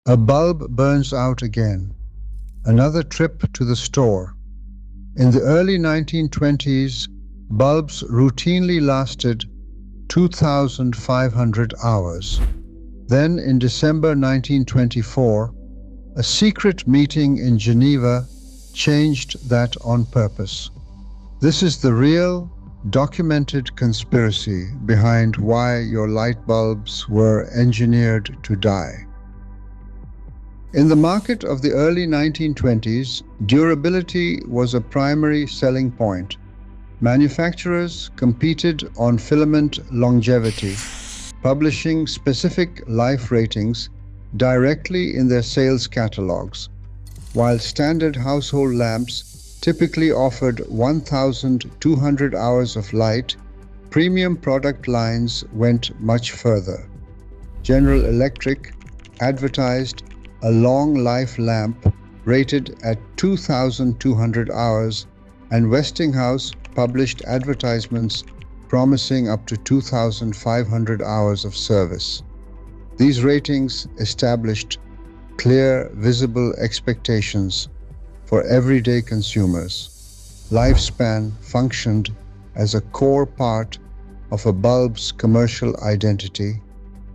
A bulb burns out again. Another trip to the store. In the early 1920s, bulbs routinely lasted 2,500 hours. Then, in December 1924, a secret meeting in Geneva changed that on purpose. This is the real, documented conspiracy behind why your light bulbs were engineered to die. In the market of the early 1920s, durability was a primary selling point. Manufacturers competed on filament longevity, publishing specific life ratings directly in their sales catalogs. While standard household lamps typically offered 1,200 hours of light, premium product lines went much further. General Electric advertised a long-life lamp rated at 2,200 hours, and Westinghouse published advertisements promising up to 2,500 hours of service. These ratings established clear, visible expectations for everyday consumers. Lifespan functioned as a core part of a bulb's commercial identity,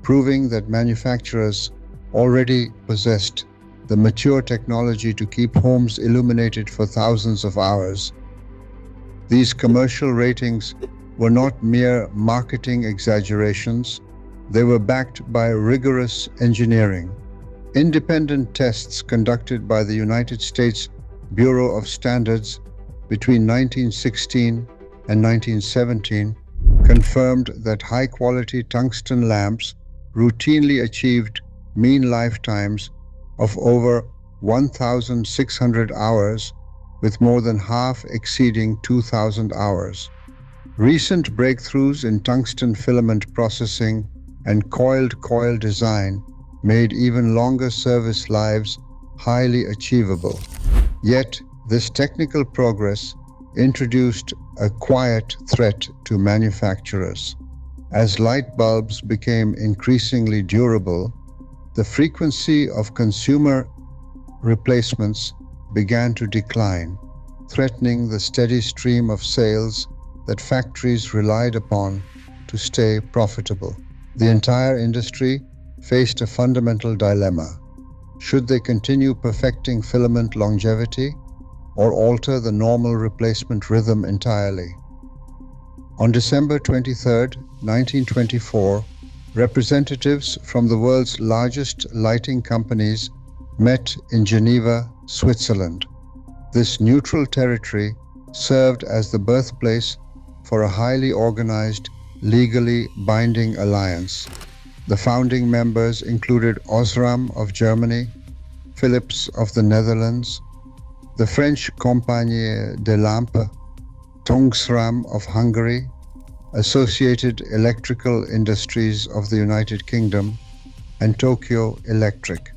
proving that manufacturers already possessed the mature technology to keep homes illuminated for thousands of hours. These commercial ratings were not mere marketing exaggerations. They were backed by rigorous engineering. Independent tests conducted by the United States Bureau of Standards between 1916 and 1917 confirmed that high-quality tungsten lamps routinely achieved mean lifetimes of over 1,600 hours, with more than half exceeding 2,000 hours. Recent breakthroughs in tungsten filament processing and coiled coil design made even longer service lives highly achievable. Yet, this technical progress introduced a quiet threat to manufacturers. As light bulbs became increasingly durable, the frequency of consumer replacements began to decline, threatening the steady stream of sales that factories relied upon to stay profitable. The entire industry faced a fundamental dilemma. Should they continue perfecting filament longevity or alter the normal replacement rhythm entirely? On December 23, 1924, representatives from the world's largest lighting companies met in Geneva, Switzerland. This neutral territory served as the birthplace for a highly organized, legally binding alliance. The founding members included Osram of Germany, Philips of the Netherlands, the French Compagnie des Lampes, Tungsram of Hungary, Associated Electrical Industries of the United Kingdom, and Tokyo Electric.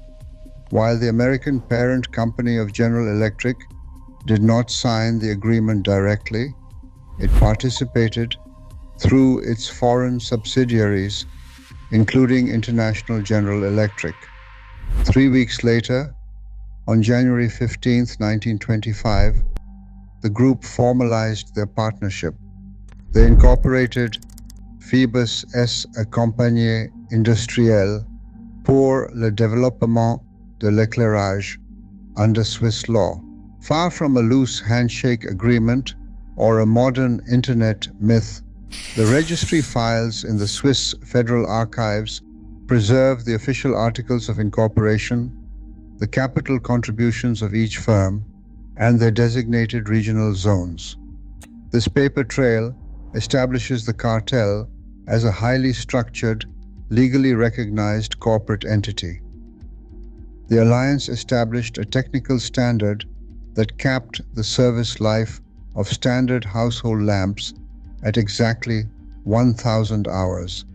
While the American parent company of General Electric did not sign the agreement directly, it participated through its foreign subsidiaries, including International General Electric. 3 weeks later, on January 15, 1925, the group formalized their partnership. They incorporated Phoebus S.A Compagnie Industrielle pour le développement de l'éclairage under Swiss law. Far from a loose handshake agreement or a modern internet myth, the registry files in the Swiss Federal Archives preserve the official articles of incorporation, the capital contributions of each firm, and their designated regional zones. This paper trail establishes the cartel as a highly structured, legally recognized corporate entity. The alliance established a technical standard that capped the service life of standard household lamps at exactly 1,000 hours.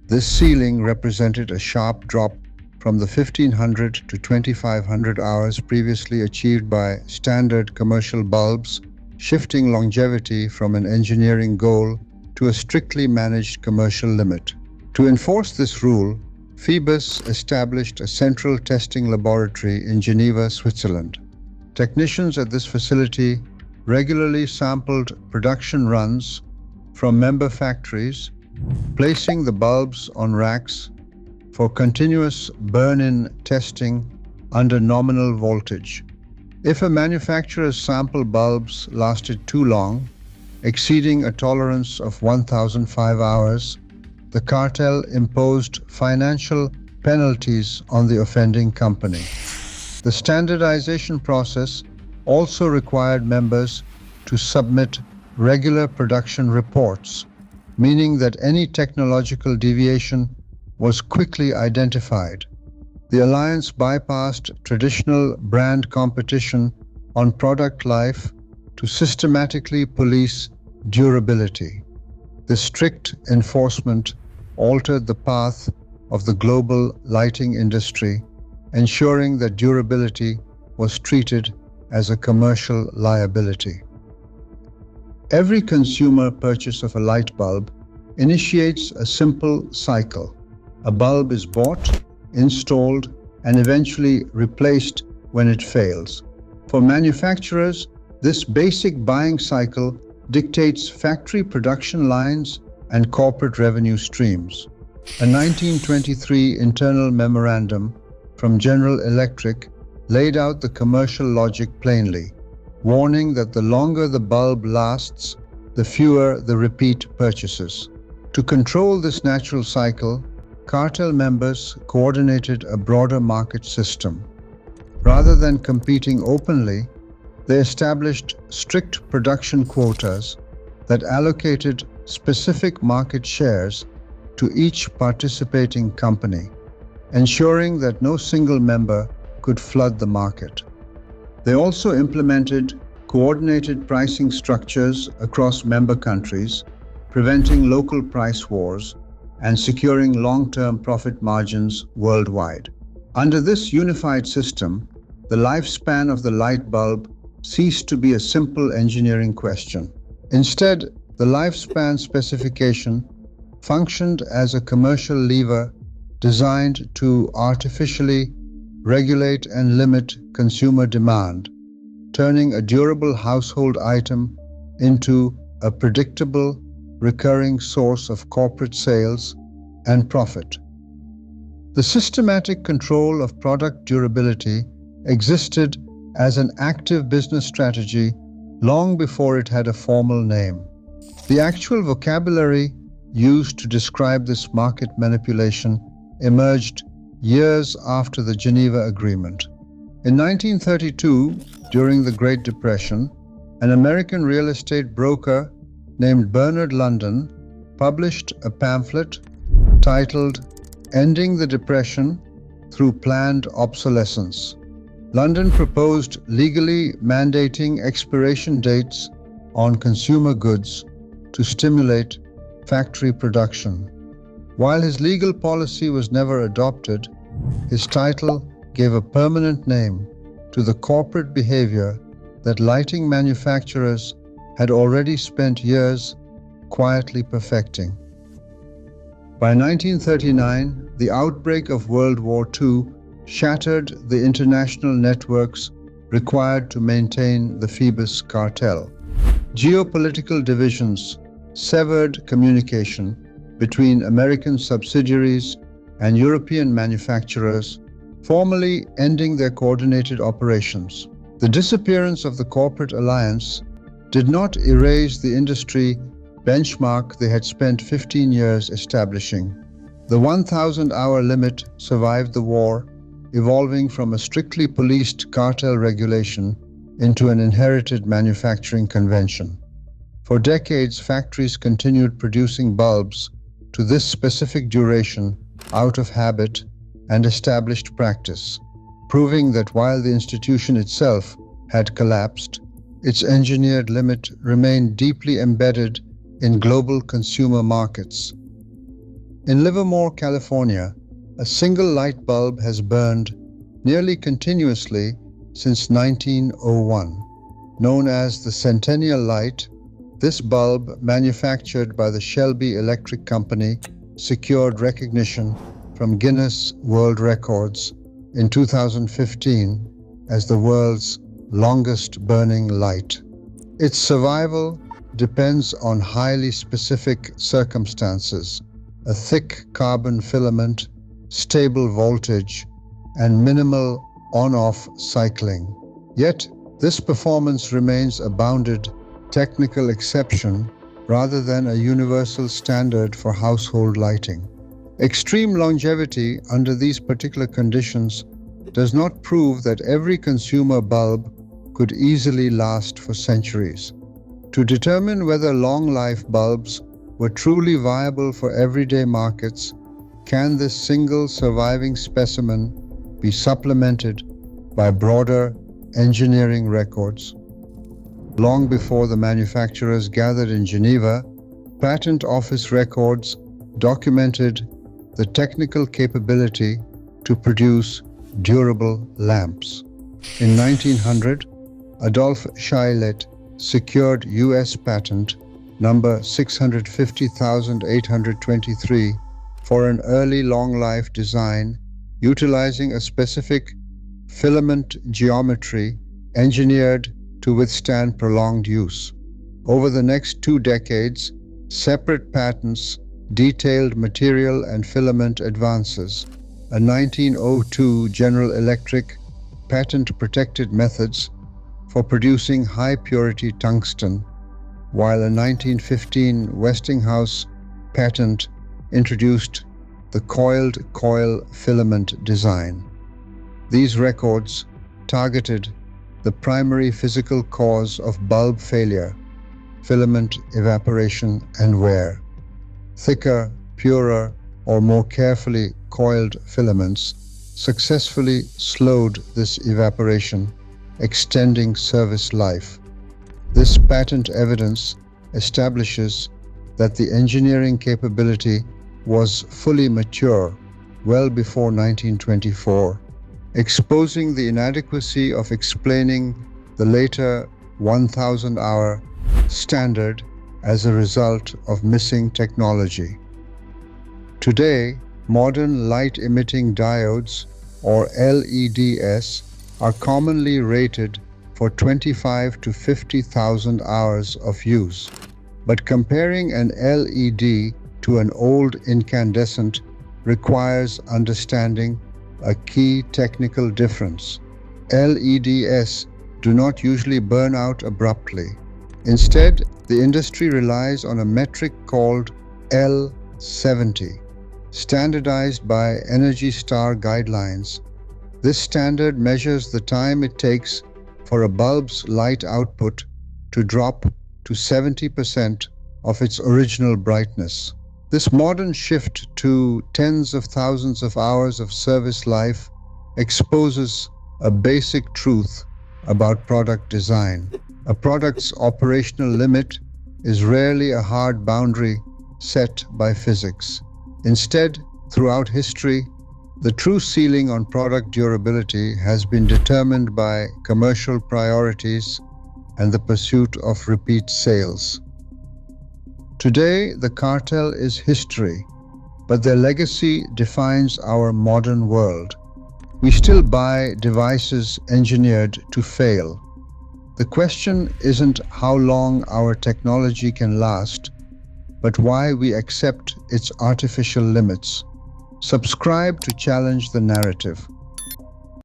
This ceiling represented a sharp drop from the 1,500 to 2,500 hours previously achieved by standard commercial bulbs, shifting longevity from an engineering goal to a strictly managed commercial limit. To enforce this rule, Phoebus established a central testing laboratory in Geneva, Switzerland. Technicians at this facility regularly sampled production runs from member factories, placing the bulbs on racks for continuous burn-in testing under nominal voltage. If a manufacturer's sample bulbs lasted too long, exceeding a tolerance of 1,005 hours, the cartel imposed financial penalties on the offending company. The standardization process also required members to submit regular production reports, meaning that any technological deviation was quickly identified. The alliance bypassed traditional brand competition on product life to systematically police durability. The strict enforcement altered the path of the global lighting industry, ensuring that durability was treated as a commercial liability. Every consumer purchase of a light bulb initiates a simple cycle. A bulb is bought, installed, and eventually replaced when it fails. For manufacturers, this basic buying cycle dictates factory production lines and corporate revenue streams. A 1923 internal memorandum from General Electric laid out the commercial logic plainly, warning that the longer the bulb lasts, the fewer the repeat purchases. To control this natural cycle, cartel members coordinated a broader market system. Rather than competing openly, they established strict production quotas that allocated specific market shares to each participating company, ensuring that no single member could flood the market. They also implemented coordinated pricing structures across member countries, preventing local price wars and securing long-term profit margins worldwide. Under this unified system, the lifespan of the light bulb ceased to be a simple engineering question. Instead, the lifespan specification functioned as a commercial lever designed to artificially regulate and limit consumer demand, turning a durable household item into a predictable, recurring source of corporate sales and profit. The systematic control of product durability existed as an active business strategy long before it had a formal name. The actual vocabulary used to describe this market manipulation emerged years after the Geneva Agreement. In 1932, during the Great Depression, an American real estate broker named Bernard London published a pamphlet titled "Ending the Depression Through Planned Obsolescence." London proposed legally mandating expiration dates on consumer goods to stimulate factory production. While his legal policy was never adopted, his title gave a permanent name to the corporate behavior that lighting manufacturers had already spent years quietly perfecting. By 1939, the outbreak of World War II shattered the international networks required to maintain the Phoebus Cartel. Geopolitical divisions severed communication between American subsidiaries and European manufacturers, formally ending their coordinated operations. The disappearance of the corporate alliance did not erase the industry benchmark they had spent 15 years establishing. The 1,000-hour limit survived the war, evolving from a strictly policed cartel regulation into an inherited manufacturing convention. For decades, factories continued producing bulbs to this specific duration out of habit and established practice, proving that while the institution itself had collapsed, its engineered limit remained deeply embedded in global consumer markets. In Livermore, California, a single light bulb has burned nearly continuously since 1901. Known as the Centennial Light, this bulb, manufactured by the Shelby Electric Company, secured recognition from Guinness World Records in 2015 as the world's longest burning light. Its survival depends on highly specific circumstances: a thick carbon filament, stable voltage, and minimal on-off cycling. Yet, this performance remains a bounded technical exception rather than a universal standard for household lighting. Extreme longevity under these particular conditions does not prove that every consumer bulb could easily last for centuries. To determine whether long-life bulbs were truly viable for everyday markets, can this single surviving specimen be supplemented by broader engineering records? Long before the manufacturers gathered in Geneva, Patent Office records documented the technical capability to produce durable lamps. In 1900, Adolphe Chaillet secured U.S. patent number 650,823 for an early long-life design utilizing a specific filament geometry engineered to withstand prolonged use. Over the next 2 decades, separate patents detailed material and filament advances. A 1902 General Electric patent protected methods for producing high-purity tungsten, while a 1915 Westinghouse patent introduced the coiled coil filament design. These records targeted the primary physical cause of bulb failure: filament evaporation and wear. Thicker, purer, or more carefully coiled filaments successfully slowed this evaporation, extending service life. This patent evidence establishes that the engineering capability was fully mature well before 1924, exposing the inadequacy of explaining the later 1,000-hour standard as a result of missing technology. Today, modern light-emitting diodes, or LEDs, are commonly rated for 25 to 50,000 hours of use. But comparing an LED to an old incandescent requires understanding a key technical difference. LEDs do not usually burn out abruptly. Instead, the industry relies on a metric called L70, standardized by Energy Star guidelines. This standard measures the time it takes for a bulb's light output to drop to 70% of its original brightness. This modern shift to tens of thousands of hours of service life exposes a basic truth about product design. A product's operational limit is rarely a hard boundary set by physics. Instead, throughout history, the true ceiling on product durability has been determined by commercial priorities and the pursuit of repeat sales. Today, the cartel is history, but their legacy defines our modern world. We still buy devices engineered to fail. The question isn't how long our technology can last, but why we accept its artificial limits. Subscribe to challenge the narrative.